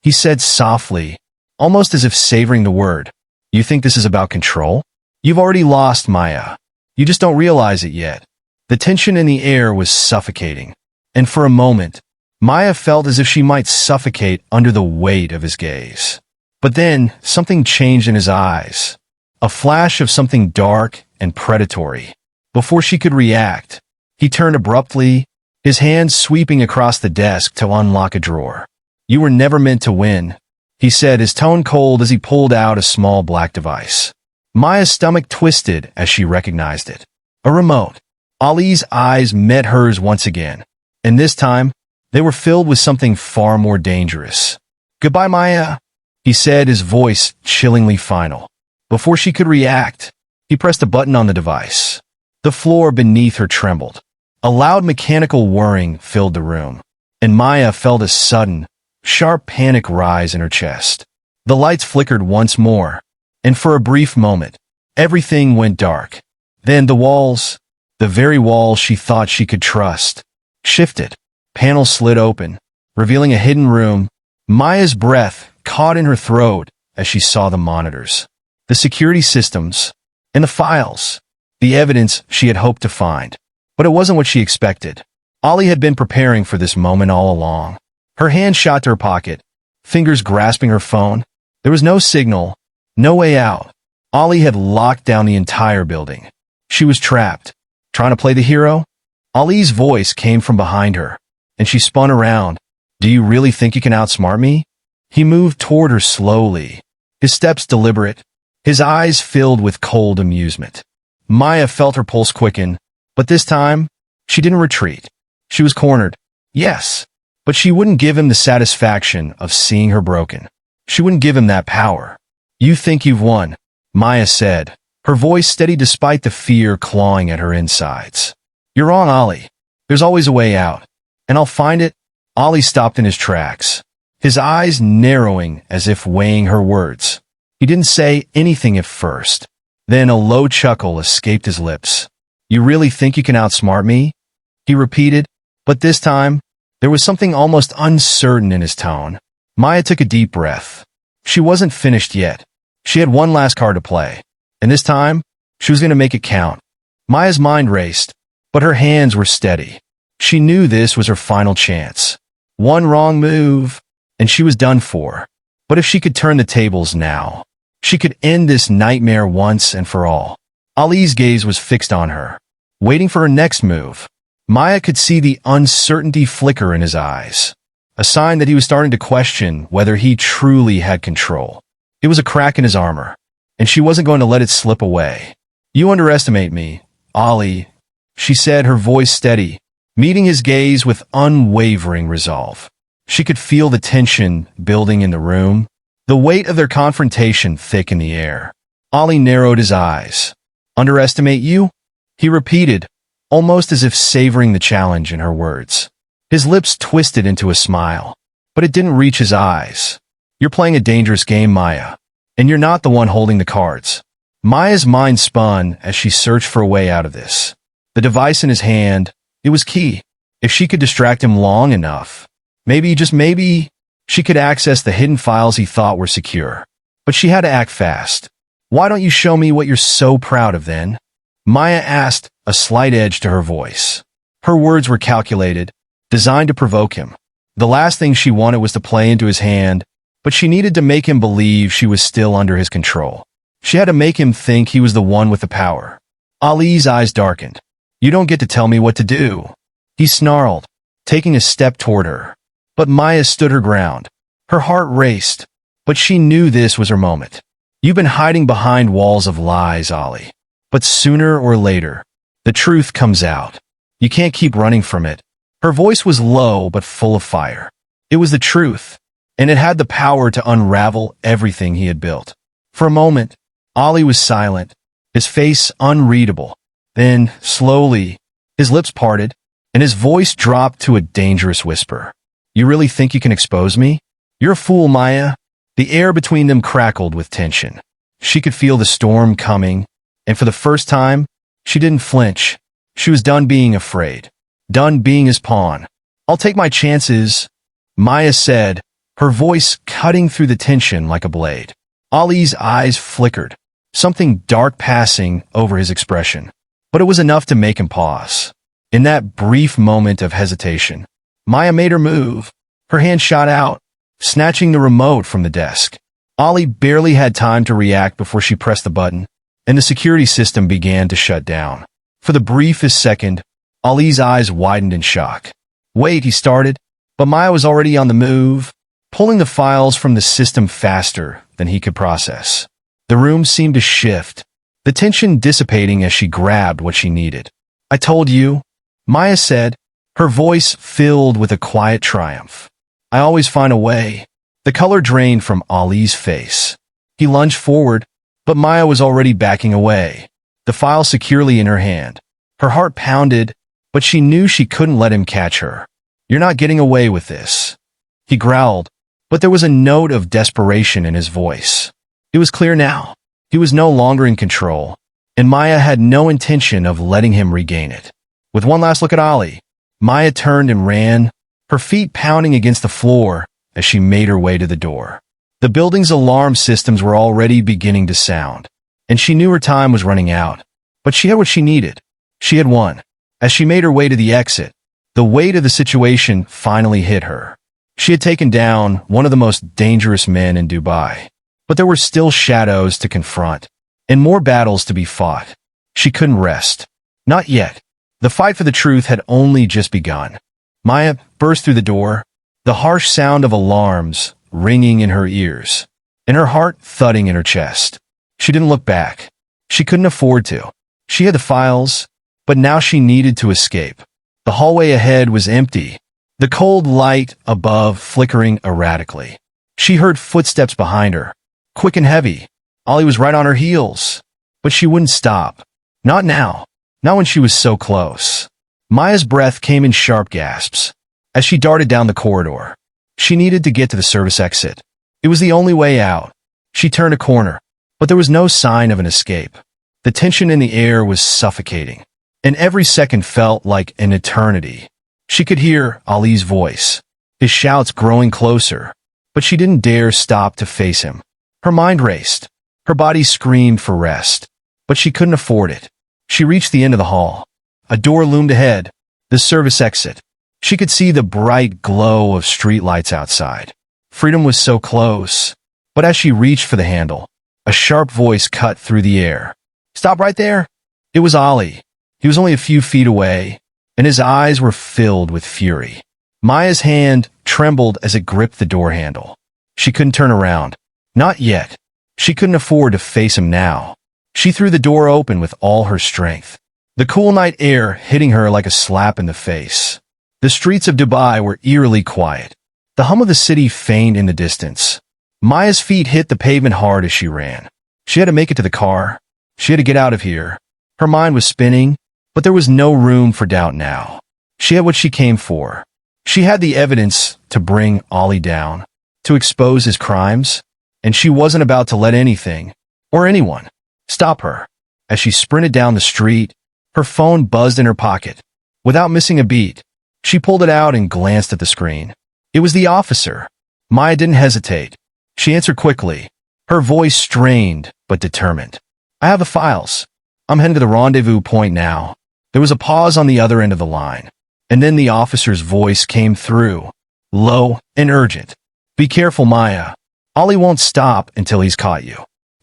He said softly, almost as if savoring the word. You think this is about control? You've already lost, Maya. You just don't realize it yet. The tension in the air was suffocating, and for a moment, Maya felt as if she might suffocate under the weight of his gaze. But then, something changed in his eyes. A flash of something dark and predatory. Before she could react, he turned abruptly, his hands sweeping across the desk to unlock a drawer. You were never meant to win, he said, his tone cold as he pulled out a small black device. Maya's stomach twisted as she recognized it. A remote. Ali's eyes met hers once again, and this time, they were filled with something far more dangerous. Goodbye, Maya, he said, his voice chillingly final. Before she could react, he pressed a button on the device. The floor beneath her trembled. A loud mechanical whirring filled the room, and Maya felt a sudden, sharp panic rise in her chest. The lights flickered once more, and for a brief moment, everything went dark. Then the walls, the very walls she thought she could trust, shifted. Panels slid open, revealing a hidden room. Maya's breath caught in her throat as she saw the monitors, the security systems, and the files, the evidence she had hoped to find. But it wasn't what she expected. Ali had been preparing for this moment all along. Her hand shot to her pocket, fingers grasping her phone. There was no signal, no way out. Ali had locked down the entire building. She was trapped. Trying to play the hero? Ali's voice came from behind her, and she spun around. Do you really think you can outsmart me? He moved toward her slowly, his steps deliberate, his eyes filled with cold amusement. Maya felt her pulse quicken, but this time, she didn't retreat. She was cornered. Yes, but she wouldn't give him the satisfaction of seeing her broken. She wouldn't give him that power. You think you've won, Maya said, her voice steady despite the fear clawing at her insides. You're wrong, Ali. There's always a way out. And I'll find it. Ali stopped in his tracks, his eyes narrowing as if weighing her words. He didn't say anything at first. Then a low chuckle escaped his lips. You really think you can outsmart me? He repeated, but this time, there was something almost uncertain in his tone. Maya took a deep breath. She wasn't finished yet. She had one last card to play, and this time, she was going to make it count. Maya's mind raced, but her hands were steady. She knew this was her final chance. One wrong move, and she was done for. But if she could turn the tables now, she could end this nightmare once and for all. Ali's gaze was fixed on her, waiting for her next move. Maya could see the uncertainty flicker in his eyes, a sign that he was starting to question whether he truly had control. It was a crack in his armor, and she wasn't going to let it slip away. You underestimate me, Ali, she said, her voice steady, meeting his gaze with unwavering resolve. She could feel the tension building in the room, the weight of their confrontation thick in the air. Ali narrowed his eyes. Underestimate you? He repeated, almost as if savoring the challenge in her words. His lips twisted into a smile, but it didn't reach his eyes. You're playing a dangerous game, Maya, and you're not the one holding the cards. Maya's mind spun as she searched for a way out of this. The device in his hand, it was key. If she could distract him long enough, maybe, just maybe, she could access the hidden files he thought were secure. But she had to act fast. Why don't you show me what you're so proud of then? Maya asked, a slight edge to her voice. Her words were calculated, designed to provoke him. The last thing she wanted was to play into his hand, but she needed to make him believe she was still under his control. She had to make him think he was the one with the power. Ali's eyes darkened. You don't get to tell me what to do, he snarled, taking a step toward her. But Maya stood her ground. Her heart raced, but she knew this was her moment. You've been hiding behind walls of lies, Ali. But sooner or later, the truth comes out. You can't keep running from it. Her voice was low but full of fire. It was the truth, and it had the power to unravel everything he had built. For a moment, Ali was silent, his face unreadable. Then, slowly, his lips parted, and his voice dropped to a dangerous whisper. You really think you can expose me? You're a fool, Maya. The air between them crackled with tension. She could feel the storm coming, and for the first time, she didn't flinch. She was done being afraid. done being his pawn. I'll take my chances, Maya said, her voice cutting through the tension like a blade. Ali's eyes flickered, something dark passing over his expression. But it was enough to make him pause. In that brief moment of hesitation, Maya made her move. Her hand shot out, snatching the remote from the desk. Ali barely had time to react before she pressed the button, and the security system began to shut down. For the briefest second, Ali's eyes widened in shock. Wait, he started, but Maya was already on the move, pulling the files from the system faster than he could process. The room seemed to shift, the tension dissipating as she grabbed what she needed. I told you, Maya said, her voice filled with a quiet triumph. I always find a way. The color drained from Ali's face. He lunged forward, but Maya was already backing away, the file securely in her hand. Her heart pounded, but she knew she couldn't let him catch her. You're not getting away with this, he growled, but there was a note of desperation in his voice. It was clear now. He was no longer in control, and Maya had no intention of letting him regain it. With one last look at Ali, Maya turned and ran, her feet pounding against the floor as she made her way to the door. The building's alarm systems were already beginning to sound, and she knew her time was running out. But she had what she needed. She had won. As she made her way to the exit, the weight of the situation finally hit her. She had taken down one of the most dangerous men in Dubai. But there were still shadows to confront, and more battles to be fought. She couldn't rest. Not yet. The fight for the truth had only just begun. Maya burst through the door, the harsh sound of alarms ringing in her ears, and her heart thudding in her chest. She didn't look back. She couldn't afford to. She had the files, but now she needed to escape. The hallway ahead was empty, the cold light above flickering erratically. She heard footsteps behind her, quick and heavy. Ali was right on her heels, but she wouldn't stop. Not now. Not when she was so close. Maya's breath came in sharp gasps as she darted down the corridor. She needed to get to the service exit. It was the only way out. She turned a corner, but there was no sign of an escape. The tension in the air was suffocating, and every second felt like an eternity. She could hear Ali's voice, his shouts growing closer, but she didn't dare stop to face him. Her mind raced. Her body screamed for rest, but she couldn't afford it. She reached the end of the hall. A door loomed ahead, the service exit. She could see the bright glow of streetlights outside. Freedom was so close, but as she reached for the handle, a sharp voice cut through the air. Stop right there. It was Ali. He was only a few feet away, and his eyes were filled with fury. Maya's hand trembled as it gripped the door handle. She couldn't turn around. Not yet. She couldn't afford to face him now. She threw the door open with all her strength, the cool night air hitting her like a slap in the face. The streets of Dubai were eerily quiet. The hum of the city faint in the distance. Maya's feet hit the pavement hard as she ran. She had to make it to the car. She had to get out of here. Her mind was spinning, but there was no room for doubt now. She had what she came for. She had the evidence to bring Ali down, to expose his crimes, and she wasn't about to let anything, or anyone, stop her. As she sprinted down the street, her phone buzzed in her pocket. Without missing a beat, she pulled it out and glanced at the screen. It was the officer. Maya didn't hesitate. She answered quickly, her voice strained but determined. I have the files. I'm heading to the rendezvous point now. There was a pause on the other end of the line, and then the officer's voice came through, low and urgent. Be careful, Maya. Ali won't stop until he's caught you.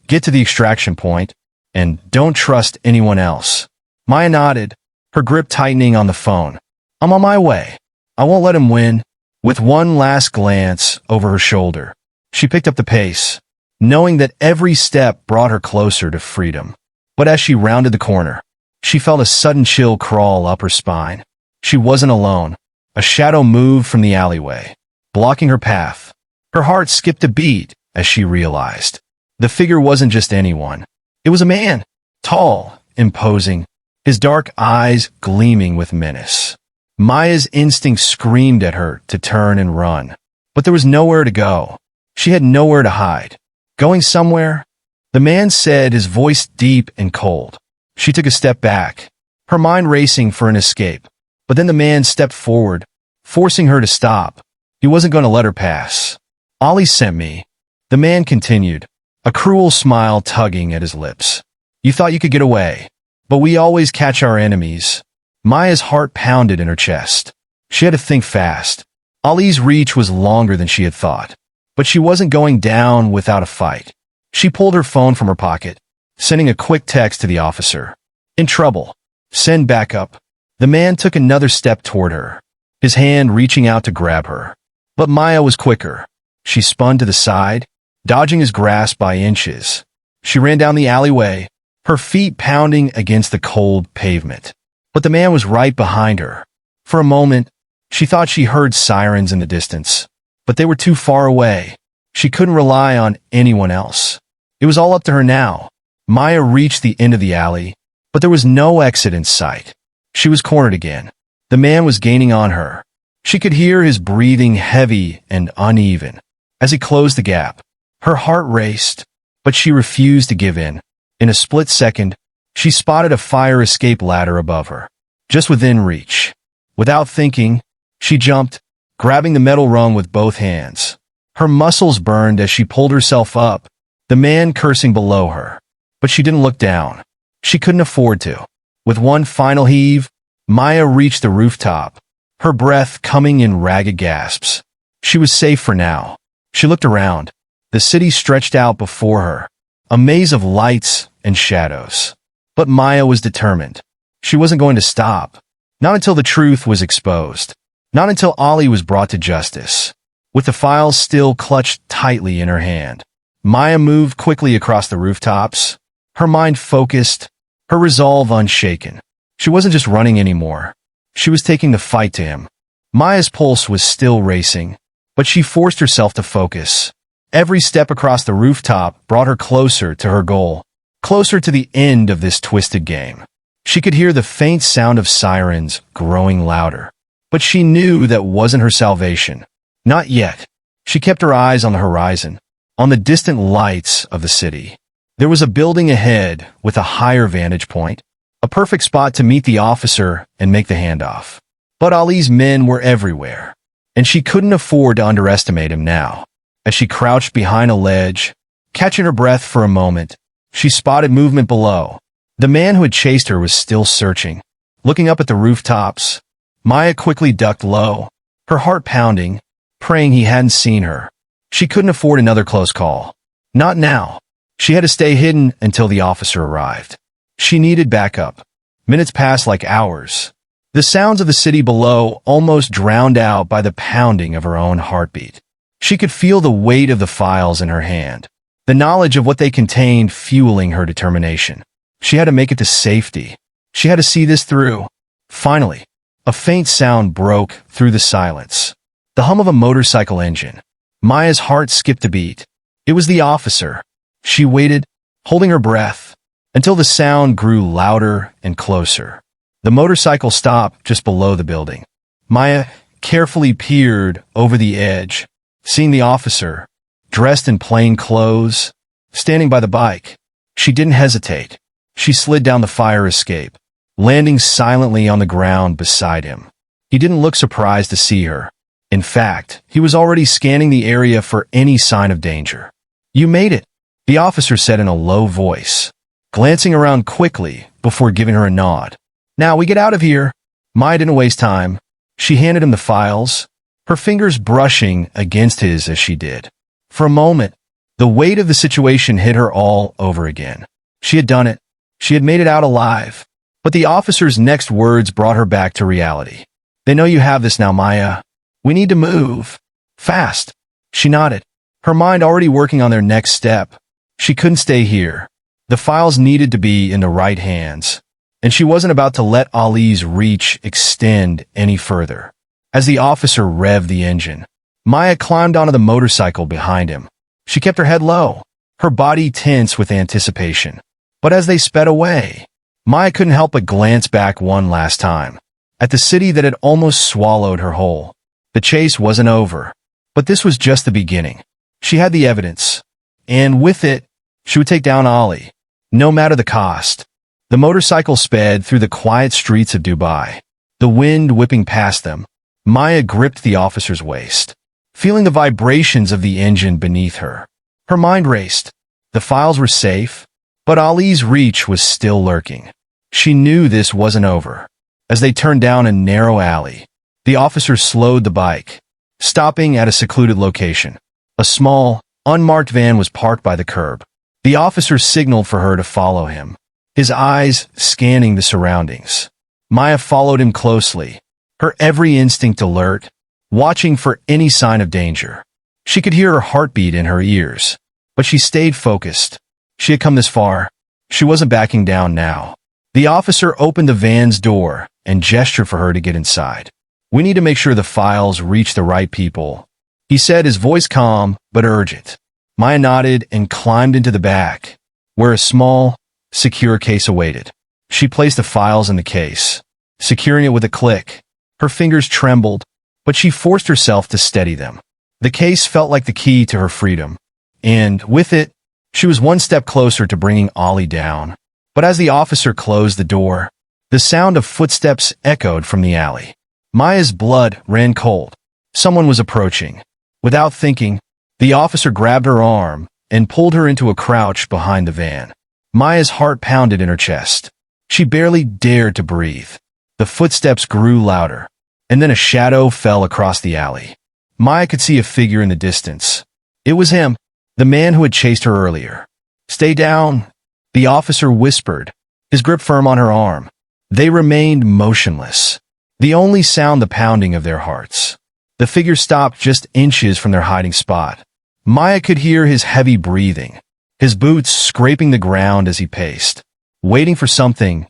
Get to the extraction point, and don't trust anyone else. Maya nodded, her grip tightening on the phone. I'm on my way. I won't let him win. With one last glance over her shoulder, she picked up the pace, knowing that every step brought her closer to freedom. But as she rounded the corner, she felt a sudden chill crawl up her spine. She wasn't alone. A shadow moved from the alleyway, blocking her path. Her heart skipped a beat as she realized. The figure wasn't just anyone. It was a man, tall, imposing, his dark eyes gleaming with menace. Maya's instinct screamed at her to turn and run, but there was nowhere to go. She had nowhere to hide. Going somewhere? The man said, his voice deep and cold. She took a step back, her mind racing for an escape. But then the man stepped forward, forcing her to stop. He wasn't going to let her pass. "Ali sent me," the man continued, a cruel smile tugging at his lips. "You thought you could get away, but we always catch our enemies." Maya's heart pounded in her chest. She had to think fast. Ali's reach was longer than she had thought, but she wasn't going down without a fight. She pulled her phone from her pocket, sending a quick text to the officer. "In trouble. Send backup." The man took another step toward her, his hand reaching out to grab her. But Maya was quicker. She spun to the side, dodging his grasp by inches. She ran down the alleyway, her feet pounding against the cold pavement. But the man was right behind her. For a moment, she thought she heard sirens in the distance, but they were too far away. She couldn't rely on anyone else. It was all up to her now. Maya reached the end of the alley, but there was no exit in sight. She was cornered again. The man was gaining on her. She could hear his breathing heavy and uneven. As he closed the gap, her heart raced, but she refused to give in. In a split second, she spotted a fire escape ladder above her, just within reach. Without thinking, she jumped, grabbing the metal rung with both hands. Her muscles burned as she pulled herself up, the man cursing below her. But she didn't look down. She couldn't afford to. With one final heave, Maya reached the rooftop, her breath coming in ragged gasps. She was safe for now. She looked around. The city stretched out before her, a maze of lights and shadows. But Maya was determined. She wasn't going to stop. Not until the truth was exposed. Not until Ali was brought to justice. With the files still clutched tightly in her hand, Maya moved quickly across the rooftops, her mind focused, her resolve unshaken. She wasn't just running anymore. She was taking the fight to him. Maya's pulse was still racing, but she forced herself to focus. Every step across the rooftop brought her closer to her goal, closer to the end of this twisted game. She could hear the faint sound of sirens growing louder, but she knew that wasn't her salvation. Not yet. She kept her eyes on the horizon, on the distant lights of the city. There was a building ahead with a higher vantage point, a perfect spot to meet the officer and make the handoff. But Ali's men were everywhere, and she couldn't afford to underestimate him now. As she crouched behind a ledge, catching her breath for a moment, she spotted movement below. The man who had chased her was still searching. Looking up at the rooftops, Maya quickly ducked low, her heart pounding, praying he hadn't seen her. She couldn't afford another close call. Not now. She had to stay hidden until the officer arrived. She needed backup. Minutes passed like hours. The sounds of the city below almost drowned out by the pounding of her own heartbeat. She could feel the weight of the files in her hand, the knowledge of what they contained fueling her determination. She had to make it to safety. She had to see this through. Finally, a faint sound broke through the silence. The hum of a motorcycle engine. Maya's heart skipped a beat. It was the officer. She waited, holding her breath, until the sound grew louder and closer. The motorcycle stopped just below the building. Maya carefully peered over the edge, seeing the officer, dressed in plain clothes, standing by the bike. She didn't hesitate. She slid down the fire escape, landing silently on the ground beside him. He didn't look surprised to see her. In fact, he was already scanning the area for any sign of danger. "You made it," the officer said in a low voice, glancing around quickly before giving her a nod. "Now we get out of here." Maya didn't waste time. She handed him the files, her fingers brushing against his as she did. For a moment, the weight of the situation hit her all over again. She had done it. She had made it out alive. But the officer's next words brought her back to reality. "They know you have this now, Maya. We need to move. Fast." She nodded, her mind already working on their next step. She couldn't stay here. The files needed to be in the right hands, and she wasn't about to let Ali's reach extend any further. As the officer revved the engine, Maya climbed onto the motorcycle behind him. She kept her head low, her body tense with anticipation. But as they sped away, Maya couldn't help but glance back one last time, at the city that had almost swallowed her whole. The chase wasn't over, but this was just the beginning. She had the evidence, and with it, she would take down Ali, no matter the cost. The motorcycle sped through the quiet streets of Dubai. the wind whipping past them. Maya gripped the officer's waist, feeling the vibrations of the engine beneath her. Her mind raced. The files were safe, but Ali's reach was still lurking. She knew this wasn't over. As they turned down a narrow alley, the officer slowed the bike, stopping at a secluded location. A small, unmarked van was parked by the curb. The officer signaled for her to follow him, his eyes scanning the surroundings. Maya followed him closely, her every instinct alert, watching for any sign of danger. She could hear her heartbeat in her ears, but she stayed focused. She had come this far. She wasn't backing down now. The officer opened the van's door and gestured for her to get inside. "We need to make sure the files reach the right people," he said, his voice calm but urgent. Maya nodded and climbed into the back, where a small, secure case awaited. She placed the files in the case, securing it with a click. Her fingers trembled, but she forced herself to steady them. The case felt like the key to her freedom, and with it, she was one step closer to bringing Ali down. But as the officer closed the door, the sound of footsteps echoed from the alley. Maya's blood ran cold. Someone was approaching. Without thinking, the officer grabbed her arm and pulled her into a crouch behind the van. Maya's heart pounded in her chest. She barely dared to breathe. The footsteps grew louder, and then a shadow fell across the alley. Maya could see a figure in the distance. It was him, the man who had chased her earlier. "Stay down," the officer whispered, his grip firm on her arm. They remained motionless, the only sound the pounding of their hearts. The figure stopped just inches from their hiding spot. Maya could hear his heavy breathing, his boots scraping the ground as he paced, waiting for something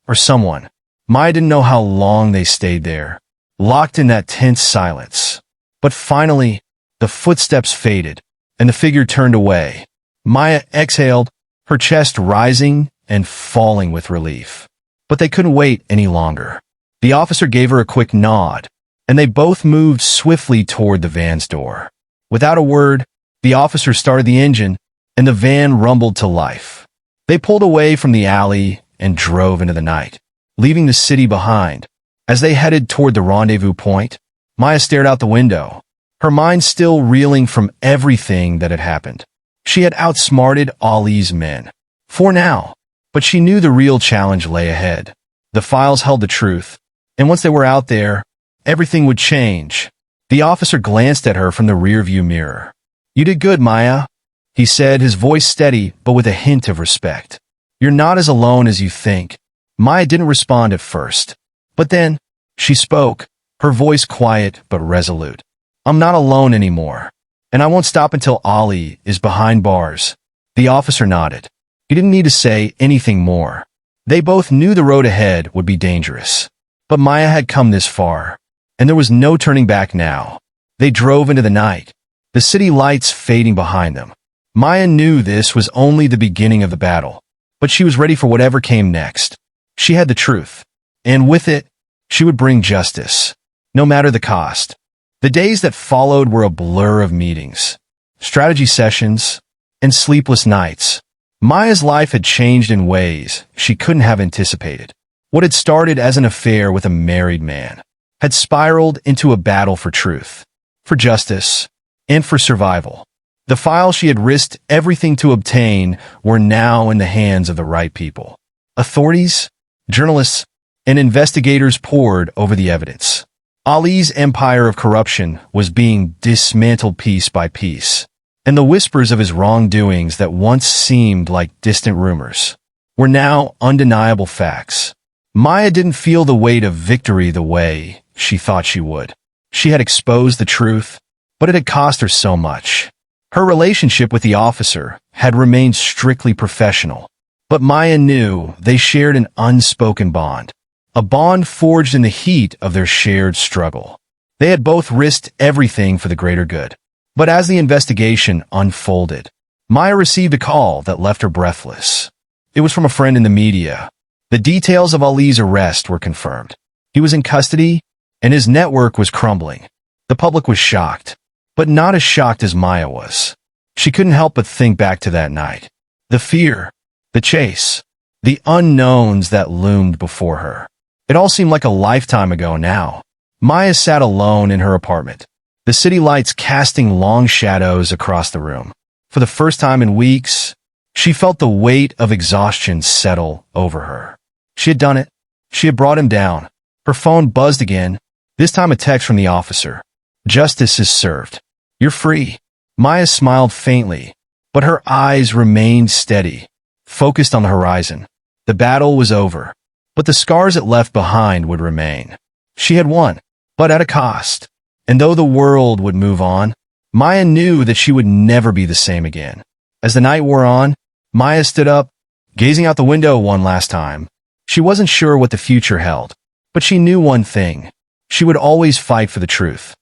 or someone. Maya didn't know how long they stayed there, locked in that tense silence. But finally, the footsteps faded, and the figure turned away. Maya exhaled, her chest rising and falling with relief. But they couldn't wait any longer. The officer gave her a quick nod, and they both moved swiftly toward the van's door. Without a word, the officer started the engine, and the van rumbled to life. They pulled away from the alley and drove into the night, leaving the city behind. As they headed toward the rendezvous point, Maya stared out the window, her mind still reeling from everything that had happened. She had outsmarted Ali's men, for now, but she knew the real challenge lay ahead. The files held the truth, and once they were out there, everything would change. The officer glanced at her from the rearview mirror. "You did good, Maya," he said, his voice steady but with a hint of respect. "You're not as alone as you think." Maya didn't respond at first, but then she spoke, her voice quiet but resolute. "I'm not alone anymore, and I won't stop until Ali is behind bars." The officer nodded. He didn't need to say anything more. They both knew the road ahead would be dangerous. But Maya had come this far, and there was no turning back now. They drove into the night, the city lights fading behind them. Maya knew this was only the beginning of the battle, but she was ready for whatever came next. She had the truth, and with it, she would bring justice, no matter the cost. The days that followed were a blur of meetings, strategy sessions, and sleepless nights. Maya's life had changed in ways she couldn't have anticipated. What had started as an affair with a married man had spiraled into a battle for truth, for justice, and for survival. The files she had risked everything to obtain were now in the hands of the right people. Authorities, journalists, and investigators pored over the evidence. Ali's empire of corruption was being dismantled piece by piece, and the whispers of his wrongdoings that once seemed like distant rumors were now undeniable facts. Maya didn't feel the weight of victory the way she thought she would. She had exposed the truth, but it had cost her so much. Her relationship with the officer had remained strictly professional, but Maya knew they shared an unspoken bond, a bond forged in the heat of their shared struggle. They had both risked everything for the greater good. But as the investigation unfolded, Maya received a call that left her breathless. It was from a friend in the media. The details of Ali's arrest were confirmed. He was in custody, and his network was crumbling. The public was shocked, but not as shocked as Maya was. She couldn't help but think back to that night. The fear, the chase, the unknowns that loomed before her. It all seemed like a lifetime ago now. Maya sat alone in her apartment, the city lights casting long shadows across the room. For the first time in weeks, she felt the weight of exhaustion settle over her. She had done it. She had brought him down. Her phone buzzed again, this time a text from the officer. Justice is served. You're free. Maya smiled faintly, but her eyes remained steady, focused on the horizon. The battle was over, but the scars it left behind would remain. She had won, but at a cost. And though the world would move on, Maya knew that she would never be the same again. As the night wore on, Maya stood up, gazing out the window one last time. She wasn't sure what the future held, but she knew one thing. She would always fight for the truth.